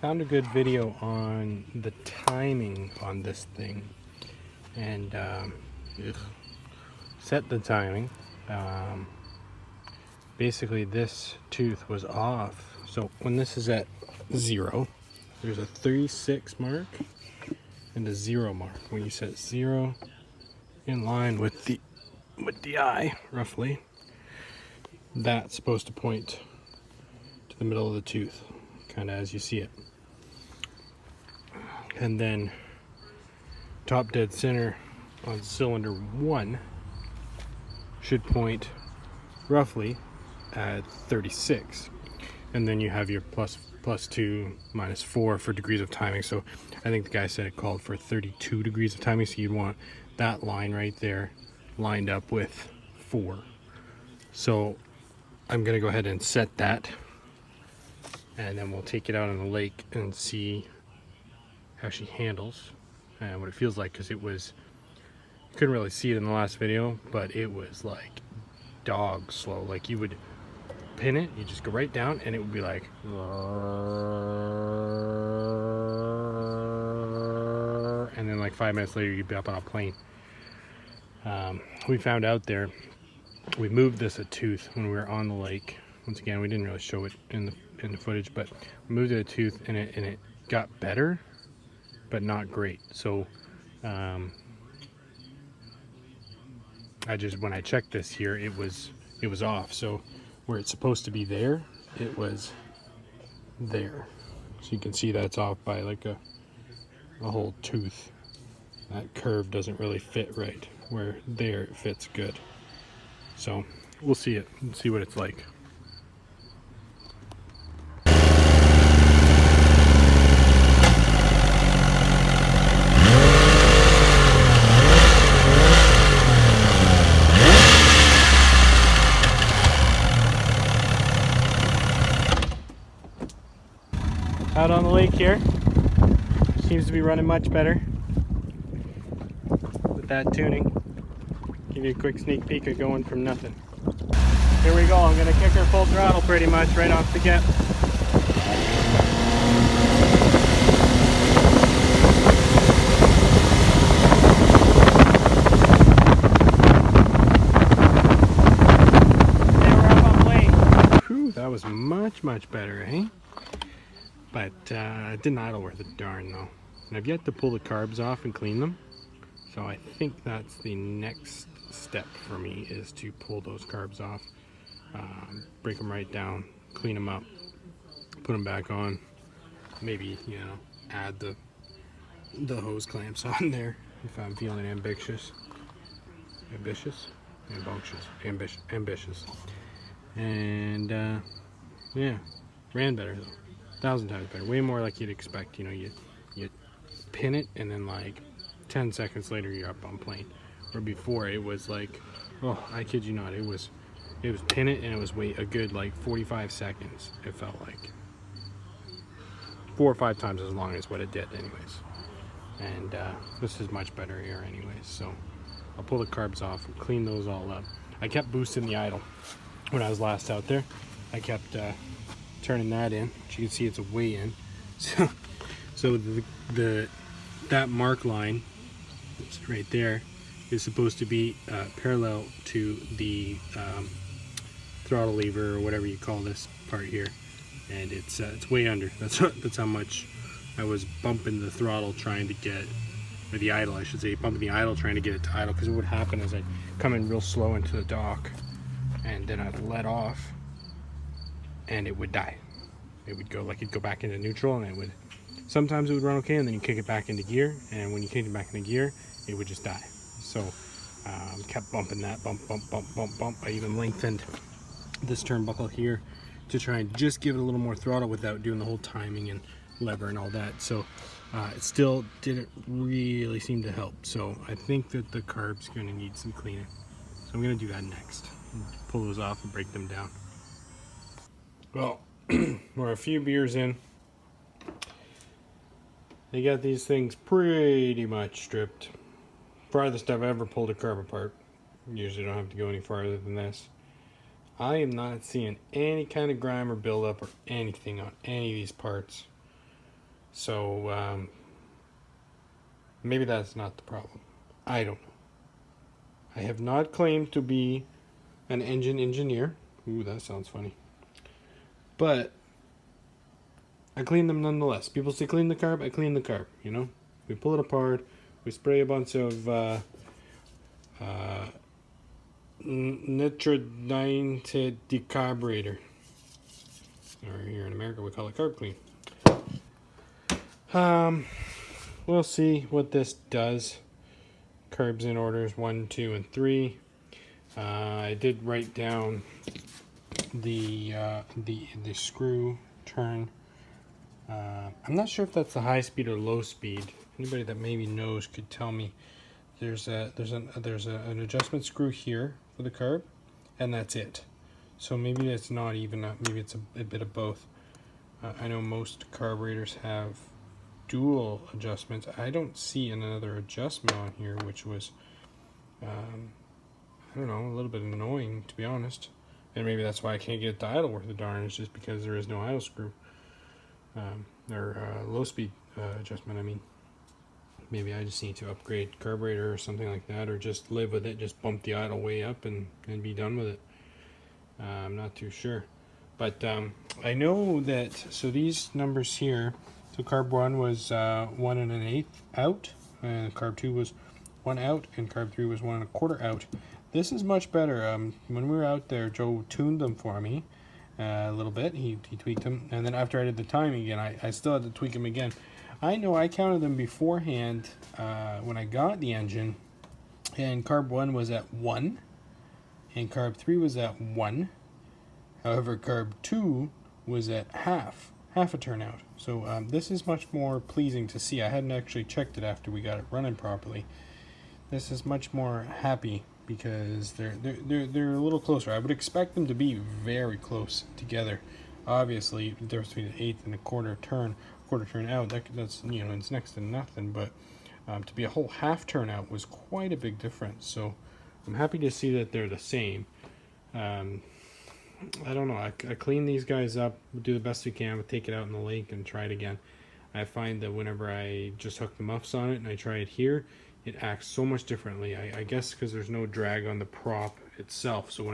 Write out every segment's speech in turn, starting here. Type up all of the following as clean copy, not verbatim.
Found a good video on the timing on this thing, and set the timing. Basically, this tooth was off. So when this is at 0, there's a 36 mark and a 0 mark. When you set 0 in line with the eye, roughly, that's supposed to point to the middle of the tooth, kind of as you see it. And then top dead center on cylinder 1 should point roughly at 36. And then you have your plus 2 minus 4 for degrees of timing. So I think the guy said it called for 32 degrees of timing. So you'd want that line right there lined up with 4. So I'm going to go ahead and set that. And then we'll take it out on the lake and see how she handles and what it feels like, because it was, you couldn't really see it in the last video, but it was like dog slow. Like you would pin it, you just go right down and it would be like, and then like 5 minutes later you'd be up on a plane. We found out there, we moved this a tooth when we were on the lake. Once again, we didn't really show it in the footage, but we moved it a tooth and it got better, but not great. So when I checked this here, it was off. So where it's supposed to be there, it was there. So you can see that's off by like a whole tooth. That curve doesn't really fit right, where there it fits good. So we'll see it and see what it's like. Out on the lake here, seems to be running much better with that tuning. Give you a quick sneak peek of going from nothing. Here we go, I'm gonna kick her full throttle pretty much right off the get. Okay, we're up on plane. Whew, that was much better, eh? But it didn't idle worth a darn though. And I've yet to pull the carbs off and clean them. So I think that's the next step for me, is to pull those carbs off, break them right down, clean them up, put them back on. Maybe, add the hose clamps on there if I'm feeling ambitious. And yeah, ran better though. 1,000 times better, way more like you'd expect. You pin it and then like 10 seconds later you're up on plane. Or before it was like, oh, I kid you not, it was pin it and it was wait a good like 45 seconds. It felt like 4 or 5 times as long as what it did anyways. And this is much better here anyways. So I'll pull the carbs off and clean those all up. I kept boosting the idle when I was last out there. I kept turning that in. As you can see, it's a way in. So that mark line, it's right there, is supposed to be parallel to the throttle lever, or whatever you call this part here, and it's way under. That's how much I was bumping the throttle trying to get, or the idle I should say, bumping the idle trying to get it to idle, because what would happen is I'd come in real slow into the dock and then I'd let off and it would die. It would go like, it'd go back into neutral, and it would, sometimes it would run okay, and then you kick it back into gear, and when you kick it back into gear, it would just die. So kept bumping that, bump. I even lengthened this turnbuckle here to try and just give it a little more throttle without doing the whole timing and lever and all that. So it still didn't really seem to help. So I think that the carb's going to need some cleaning. So I'm going to do that next. Pull those off and break them down. Well, we're a few beers in. They got these things pretty much stripped. Farthest I've ever pulled a carb apart. Usually don't have to go any farther than this. I am not seeing any kind of grime or buildup or anything on any of these parts. So maybe that's not the problem. I don't know. I have not claimed to be an engine engineer. Ooh, that sounds funny. But I clean them nonetheless. People say clean the carb, I clean the carb, you know? We pull it apart, we spray a bunch of nitrodecynated decarburetor. Or here in America we call it carb clean. We'll see what this does. Carbs in orders 1, 2, and 3. I did write down the screw turn. I'm not sure if that's the high speed or low speed. Anybody that maybe knows could tell me. There's an adjustment screw here for the carb, and that's it. So maybe it's not even. Maybe it's a bit of both. I know most carburetors have dual adjustments. I don't see another adjustment on here, which was, I don't know, a little bit annoying, to be honest. And maybe that's why I can't get the idle worth a darn. It's just because there is no idle screw. Or low speed adjustment, I mean. Maybe I just need to upgrade carburetor or something like that, or just live with it, just bump the idle way up and be done with it. I'm not too sure. But I know that, so these numbers here, so carb 1 was 1 1/8 out, and carb 2 was 1 out, and carb 3 was 1 1/4 out. This is much better. When we were out there, Joe tuned them for me a little bit. He tweaked them, and then after I did the timing again, I still had to tweak them again. I know I counted them beforehand when I got the engine, and carb 1 was at 1, and carb 3 was at 1. However, carb 2 was at half a turnout. So this is much more pleasing to see. I hadn't actually checked it after we got it running properly. This is much more happy because they're a little closer. I would expect them to be very close together. Obviously, the difference between an eighth and a quarter turn out, that's, you know, it's next to nothing. But to be a whole half turn out was quite a big difference. So I'm happy to see that they're the same. I don't know. I clean these guys up, do the best we can, we'll take it out in the lake and try it again. I find that whenever I just hook the muffs on it and I try it here, it acts so much differently. I guess because there's no drag on the prop itself. So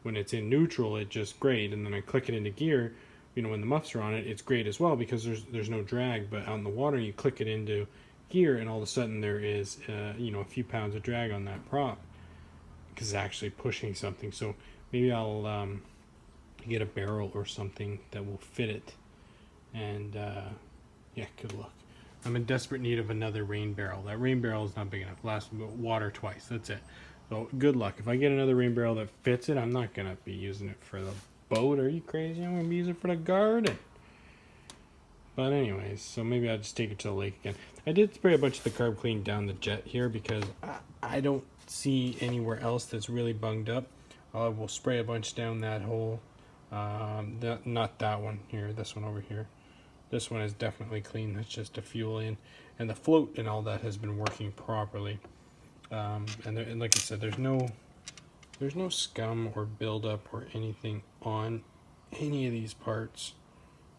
when it's in neutral, it's just great, and then I click it into gear. You know, when the muffs are on it, it's great as well because there's no drag. But out in the water, you click it into gear, and all of a sudden there is you know, a few pounds of drag on that prop because it's actually pushing something. So maybe I'll get a barrel or something that will fit it, and yeah, good luck. I'm in desperate need of another rain barrel. That rain barrel is not big enough. Last water twice, that's it. So good luck. If I get another rain barrel that fits it, I'm not gonna be using it for the boat. Are you crazy? I'm gonna be using it for the garden. But anyways, so maybe I'll just take it to the lake again. I did spray a bunch of the carb clean down the jet here because I don't see anywhere else that's really bunged up. I will spray a bunch down that hole. Not that one here, this one over here. This one is definitely clean. That's just a fuel in, and the float and all that has been working properly. And like I said, there's no scum or buildup or anything on any of these parts.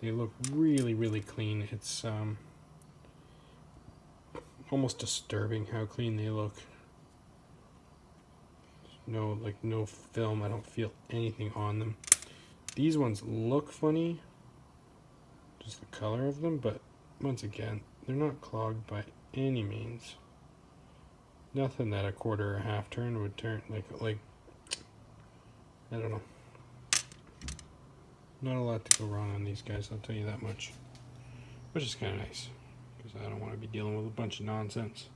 They look really, really clean. It's almost disturbing how clean they look. No film. I don't feel anything on them. These ones look funny, just the color of them, but once again, they're not clogged by any means. Nothing that a quarter or a half turn would turn, like I don't know. Not a lot to go wrong on these guys, I'll tell you that much. Which is kind of nice, because I don't want to be dealing with a bunch of nonsense.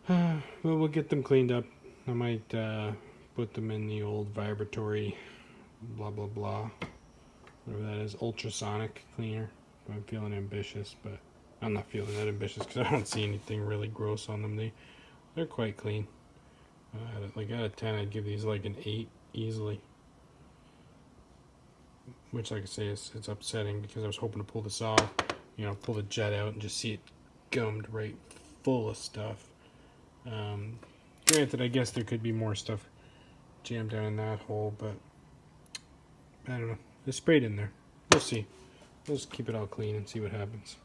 Well, we'll get them cleaned up. I might put them in the old vibratory blah blah blah, whatever that is, ultrasonic cleaner. I'm feeling ambitious, but I'm not feeling that ambitious because I don't see anything really gross on them. They're quite clean. Like out of 10, I'd give these like an 8 easily. Which, like I say, it's upsetting because I was hoping to pull this off, you know, pull the jet out and just see it gummed right full of stuff. Granted, I guess there could be more stuff jammed down in that hole, but I don't know. It's sprayed in there. We'll see. Just keep it all clean and see what happens.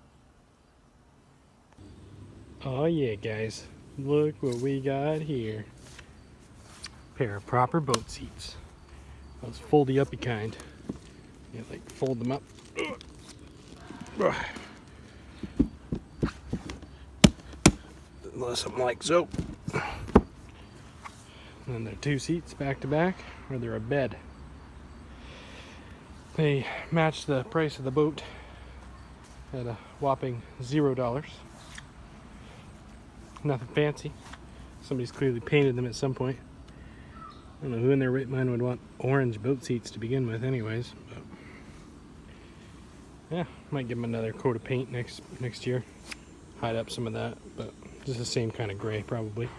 Oh yeah, guys, look what we got here. Pair of proper boat seats. Those foldy uppy kind. You like fold them up. Something like so. And then they're 2 seats back to back, or they're a bed. They match the price of the boat at a whopping $0. Nothing fancy. Somebody's clearly painted them at some point. I don't know who in their right mind would want orange boat seats to begin with anyways. But yeah, might give them another coat of paint next year. Hide up some of that, but just the same kind of gray probably.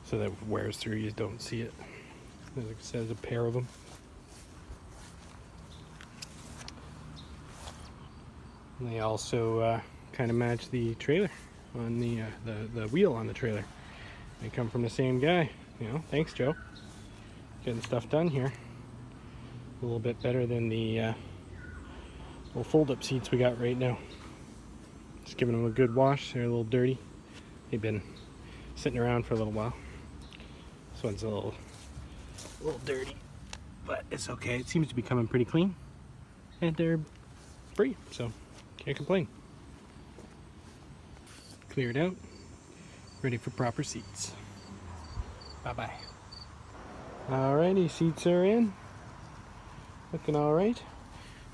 So that it wears through, you don't see it. As I said, there's a pair of them. And they also kind of match the trailer on the wheel on the trailer. They come from the same guy. You know, thanks, Joe. Getting stuff done here. A little bit better than the little fold-up seats we got right now. Just giving them a good wash. They're a little dirty. They've been sitting around for a little while. This one's a little dirty, but it's okay. It seems to be coming pretty clean, and they're free, so can't complain. Cleared out, ready for proper seats. Bye-bye. Alrighty, seats are in. Looking alright.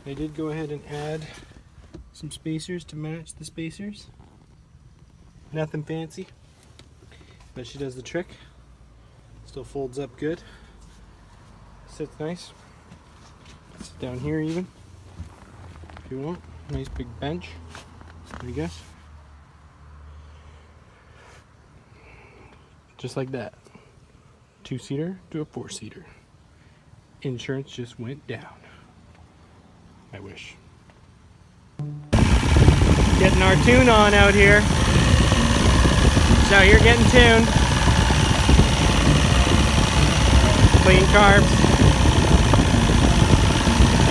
I did go ahead and add some spacers to match the spacers. Nothing fancy, but she does the trick. Still folds up good. Sits nice. Sit down here even, if you want. Nice big bench, I guess. Just like that. 2-seater to a 4-seater. Insurance just went down. I wish. Getting our tune on out here. So you're getting tuned. Clean carbs.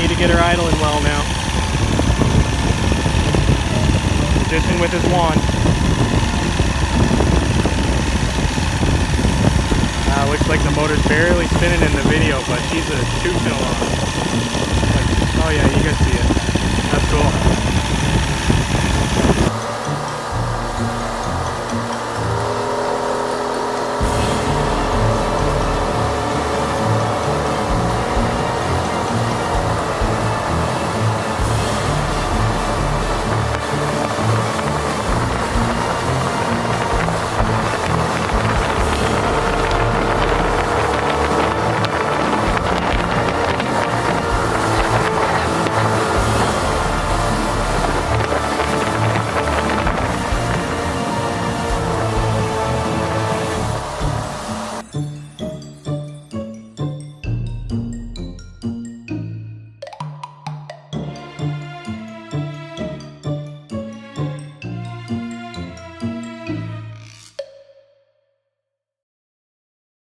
Need to get her idling well now. Magician with his wand. Looks like the motor's barely spinning in the video, but she's a 2 fill on. Oh yeah, you can see it.